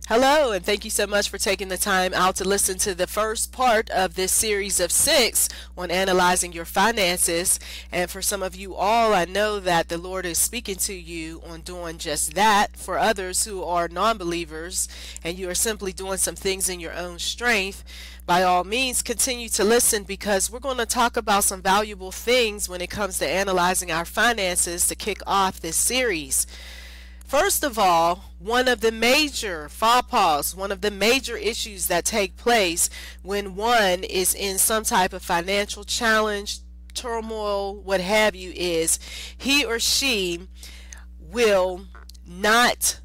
Hello, and thank you so much for taking the time out to listen to the first part of this series of 6 on analyzing your finances. And for some of you all, I know that the Lord is speaking to you on doing just that. For others who are non-believers and you are simply doing some things in your own strength, by all means, continue to listen because we're going to talk about some valuable things when it comes to analyzing our finances to kick off this series. First of all, one of the major faux pas, one of the major issues that take place when one is in some type of financial challenge, turmoil, what have you, is he or she will not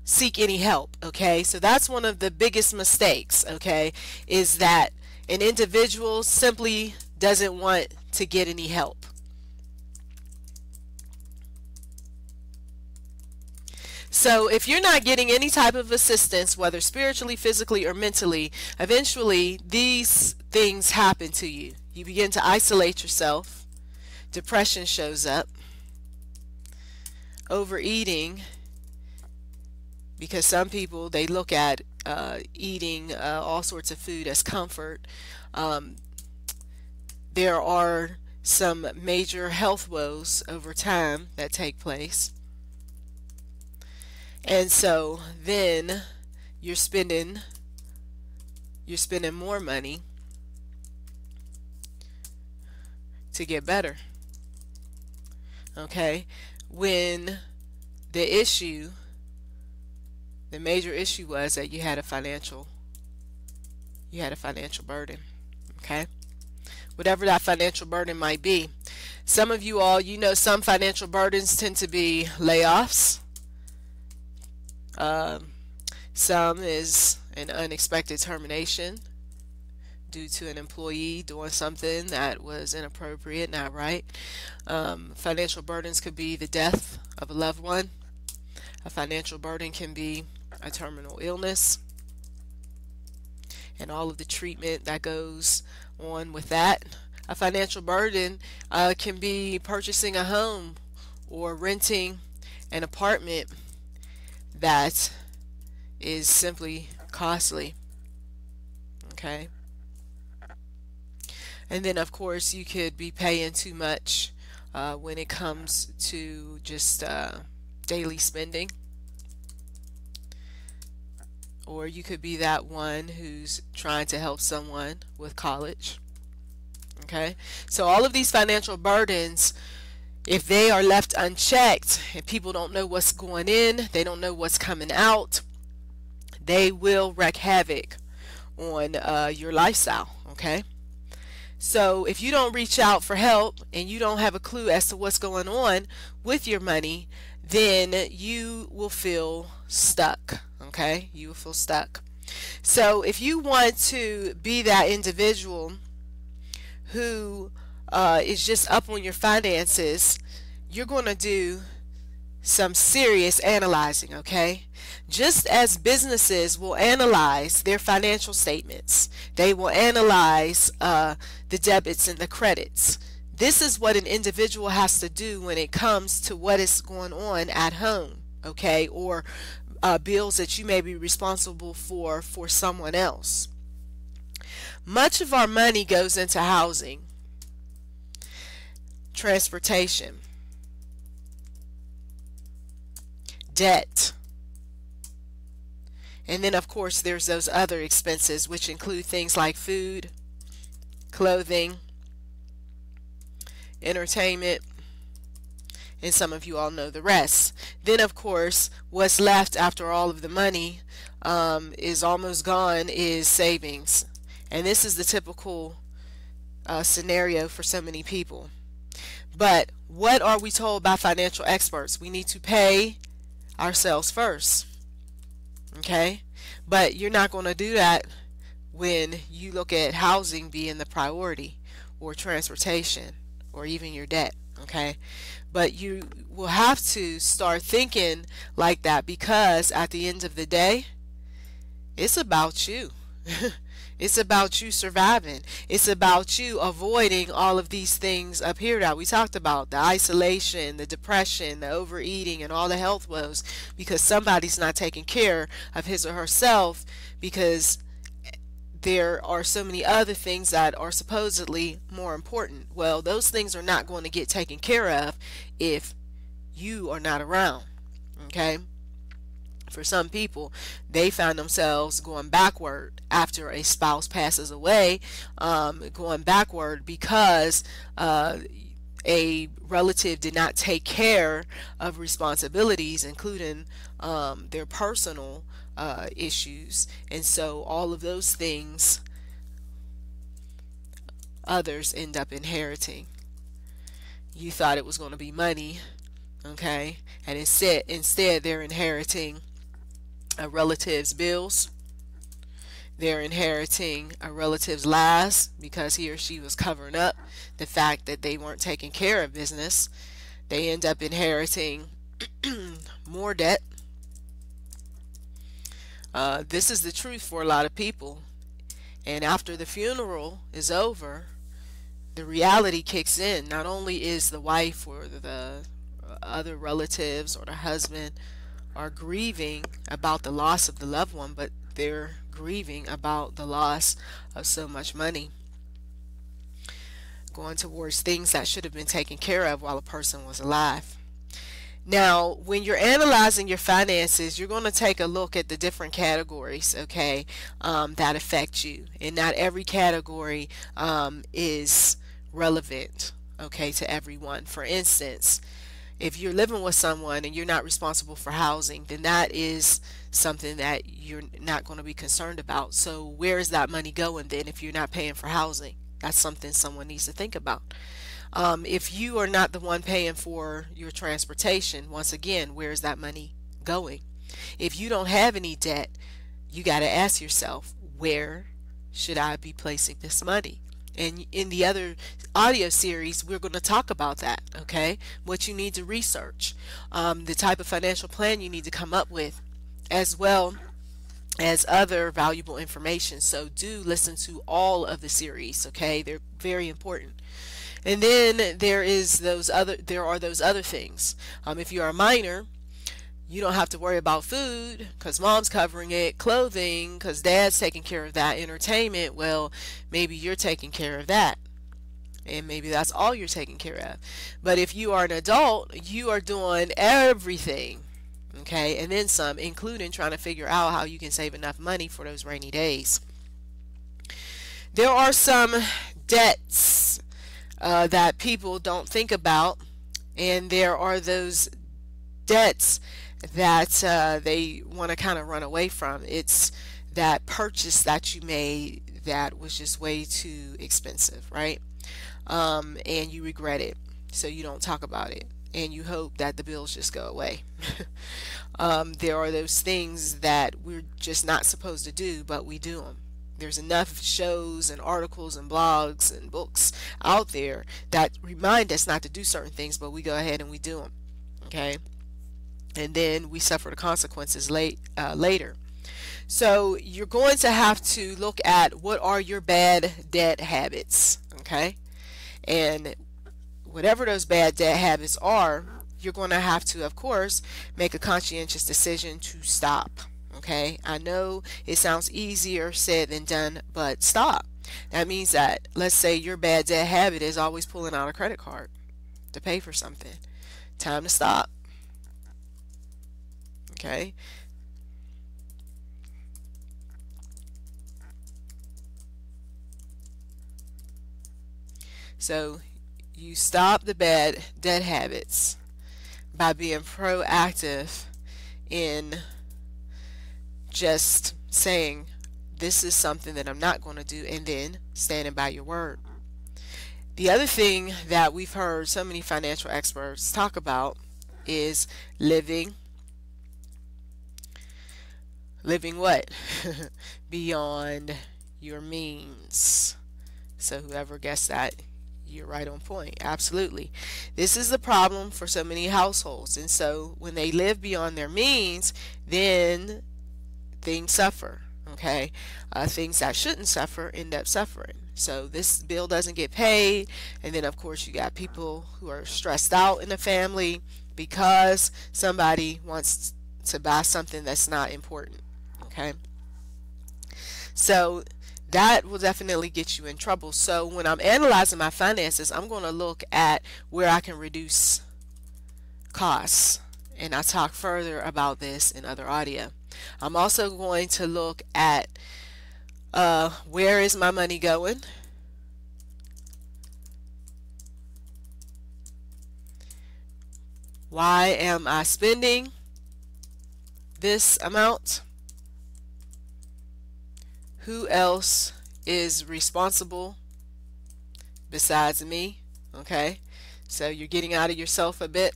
seek any help. Okay, so that's one of the biggest mistakes, okay, is that an individual simply doesn't want to get any help. So if you're not getting any type of assistance, whether spiritually, physically, or mentally, eventually these things happen to you. You begin to isolate yourself. Depression shows up. Overeating, because some people, they look at eating all sorts of food as comfort. There are some major health woes over time that take place. And so then you're spending more money to get better. Okay? When the major issue was that you had a financial burden. Okay? Whatever that financial burden might be. Some of you all, some financial burdens tend to be layoffs. Some is an unexpected termination due to an employee doing something that was inappropriate, not right. Financial burdens could be the death of a loved one. A financial burden can be a terminal illness and all of the treatment that goes on with that. A financial burden can be purchasing a home or renting an apartment that is simply costly. Okay? And then of course you could be paying too much when it comes to just daily spending. Or you could be that one who's trying to help someone with college. Okay? So all of these financial burdens, if they are left unchecked and people don't know what's going in, they don't know what's coming out, they will wreak havoc on your lifestyle. Okay? So if you don't reach out for help and you don't have a clue as to what's going on with your money, then you will feel stuck. Okay? You will feel stuck. So if you want to be that individual who is just up on your finances, you're going to do some serious analyzing. Okay? Just as businesses will analyze their financial statements, they will analyze the debits and the credits. This is what an individual has to do when it comes to what is going on at home, okay, or bills that you may be responsible for someone else. Much of our money goes into housing, transportation, debt, and then of course there's those other expenses, which include things like food, clothing, entertainment, and some of you all know the rest. Then of course what's left after all of the money is almost gone is savings. And this is the typical scenario for so many people. But what are we told by financial experts? We need to pay ourselves first. Okay? But you're not going to do that when you look at housing being the priority, or transportation, or even your debt. Okay? But you will have to start thinking like that, because at the end of the day, it's about you. It's about you surviving. It's about you avoiding all of these things up here that we talked about, the isolation, the depression, the overeating, and all the health woes, because somebody's not taking care of his or herself, because there are so many other things that are supposedly more important. Well, those things are not going to get taken care of if you are not around. Okay? For some people, they find themselves going backward after a spouse passes away, going backward because a relative did not take care of responsibilities, including their personal issues. And so all of those things others end up inheriting. You thought it was going to be money, okay? And instead they're inheriting a relative's bills. They're inheriting a relative's lies because he or she was covering up the fact that they weren't taking care of business. They end up inheriting more debt. This is the truth for a lot of people. And after the funeral is over, the reality kicks in. Not only is the wife or the other relatives or the husband are grieving about the loss of the loved one, but they're grieving about the loss of so much money going towards things that should have been taken care of while a person was alive. Now, when you're analyzing your finances, you're going to take a look at the different categories, okay, that affect you. And not every category is relevant, okay, to everyone. For instance, if you're living with someone and you're not responsible for housing, then that is something that you're not going to be concerned about. So where is that money going then if you're not paying for housing? That's something someone needs to think about. If you are not the one paying for your transportation, once again, where is that money going? If you don't have any debt, you got to ask yourself, where should I be placing this money? And in the other audio series, we're going to talk about that, okay? What you need to research, the type of financial plan you need to come up with, as well as other valuable information. So do listen to all of the series, okay? They're very important. And then there are those other things. If you're a minor, you don't have to worry about food because mom's covering it, clothing because dad's taking care of that, entertainment, well, maybe you're taking care of that. And maybe that's all you're taking care of. But if you are an adult, you are doing everything, okay, and then some, including trying to figure out how you can save enough money for those rainy days. There are some debts that people don't think about, and there are those debts that they want to kind of run away from. It's that purchase that you made that was just way too expensive, right? And you regret it, so you don't talk about it, and you hope that the bills just go away. There are those things that we're just not supposed to do, but we do them. There's enough shows and articles and blogs and books out there that remind us not to do certain things, but we go ahead and we do them, okay? And then we suffer the consequences later. So you're going to have to look at what are your bad debt habits, okay? And whatever those bad debt habits are, you're going to have to, of course, make a conscientious decision to stop, okay? I know it sounds easier said than done, but stop. That means that, let's say your bad debt habit is always pulling out a credit card to pay for something. Time to stop. Okay. So you stop the bad debt habits by being proactive in just saying, this is something that I'm not going to do, and then standing by your word. The other thing that we've heard so many financial experts talk about is living what? Beyond your means. So whoever guessed that, you're right on point. Absolutely. This is the problem for so many households. And so when they live beyond their means, then things suffer. Okay, things that shouldn't suffer end up suffering. So this bill doesn't get paid, and then of course you got people who are stressed out in the family because somebody wants to buy something that's not important. Okay, so that will definitely get you in trouble. So when I'm analyzing my finances, I'm going to look at where I can reduce costs, and I talk further about this in other audio. I'm also going to look at where is my money going, why am I spending this amount, who else is responsible besides me. Okay, so you're getting out of yourself a bit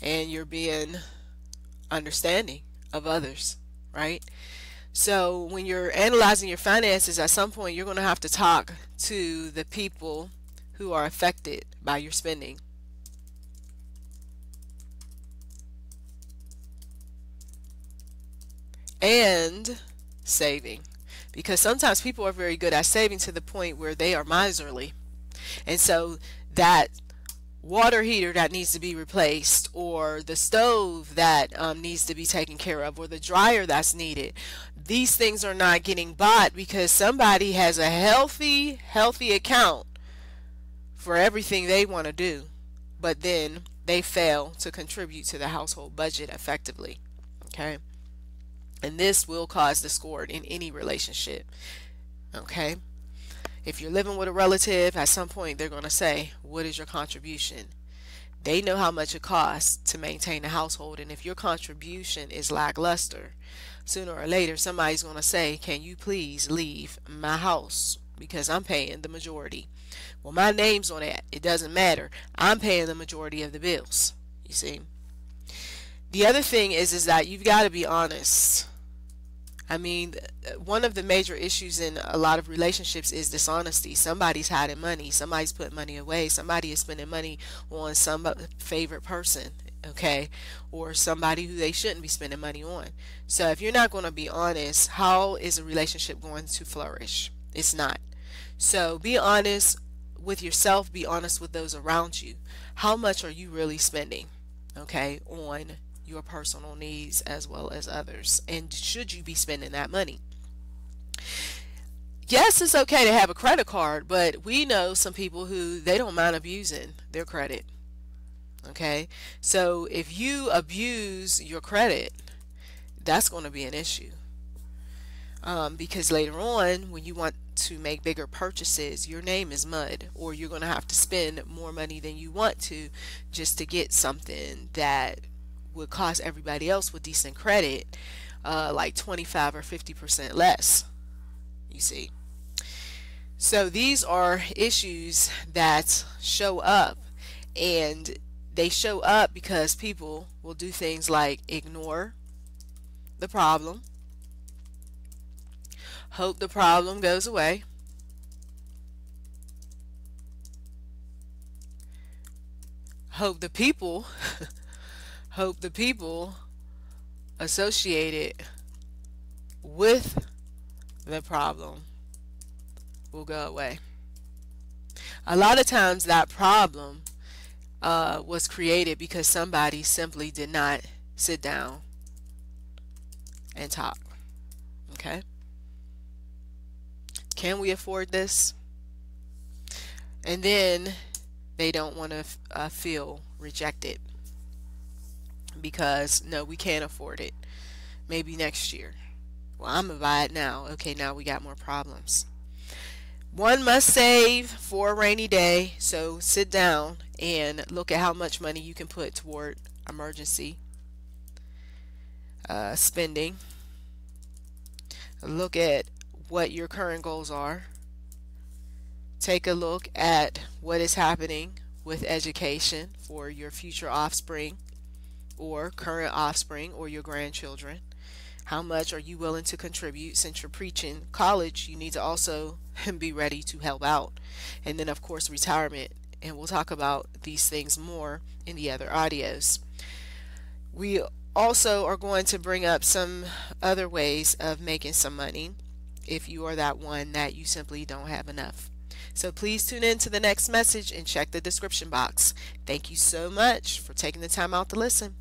and you're being understanding of others, right? So when you're analyzing your finances, at some point you're going to have to talk to the people who are affected by your spending. And saving, because sometimes people are very good at saving to the point where they are miserly, and so that water heater that needs to be replaced, or the stove that needs to be taken care of, or the dryer that's needed, these things are not getting bought because somebody has a healthy account for everything they want to do, but then they fail to contribute to the household budget effectively. Okay, and this will cause discord in any relationship. Okay, if you're living with a relative, at some point they're going to say, what is your contribution? They know how much it costs to maintain a household, and if your contribution is lackluster, sooner or later somebody's going to say, can you please leave my house because I'm paying the majority. Well, my name's on that. It doesn't matter. I'm paying the majority of the bills. You see? The other thing is that you've got to be honest. I mean, one of the major issues in a lot of relationships is dishonesty. Somebody's hiding money. Somebody's putting money away. Somebody is spending money on some favorite person, okay, or somebody who they shouldn't be spending money on. So if you're not going to be honest, how is a relationship going to flourish? It's not. So be honest with yourself. Be honest with those around you. How much are you really spending, okay, on your personal needs as well as others, and should you be spending that money? Yes, it's okay to have a credit card, but we know some people who they don't mind abusing their credit. Okay, so if you abuse your credit, that's going to be an issue, because later on when you want to make bigger purchases, your name is mud, or you're going to have to spend more money than you want to just to get something that would cost everybody else with decent credit like 25 or 50% less. You see, so these are issues that show up, and they show up because people will do things like ignore the problem, hope the problem goes away, hope the people associated with the problem will go away. A lot of times that problem was created because somebody simply did not sit down and talk. Okay? Can we afford this? And then they don't want to feel rejected, because no, we can't afford it. Maybe next year. Well, I'm gonna buy it now. Okay, now we got more problems. One must save for a rainy day, so sit down and look at how much money you can put toward emergency spending. Look at what your current goals are. Take a look at what is happening with education for your future offspring, or current offspring, or your grandchildren. How much are you willing to contribute? Since you're preaching college, you need to also be ready to help out. And then of course retirement, and we'll talk about these things more in the other audios. We also are going to bring up some other ways of making some money if you are that one that you simply don't have enough. So please tune in to the next message and check the description box. Thank you so much for taking the time out to listen.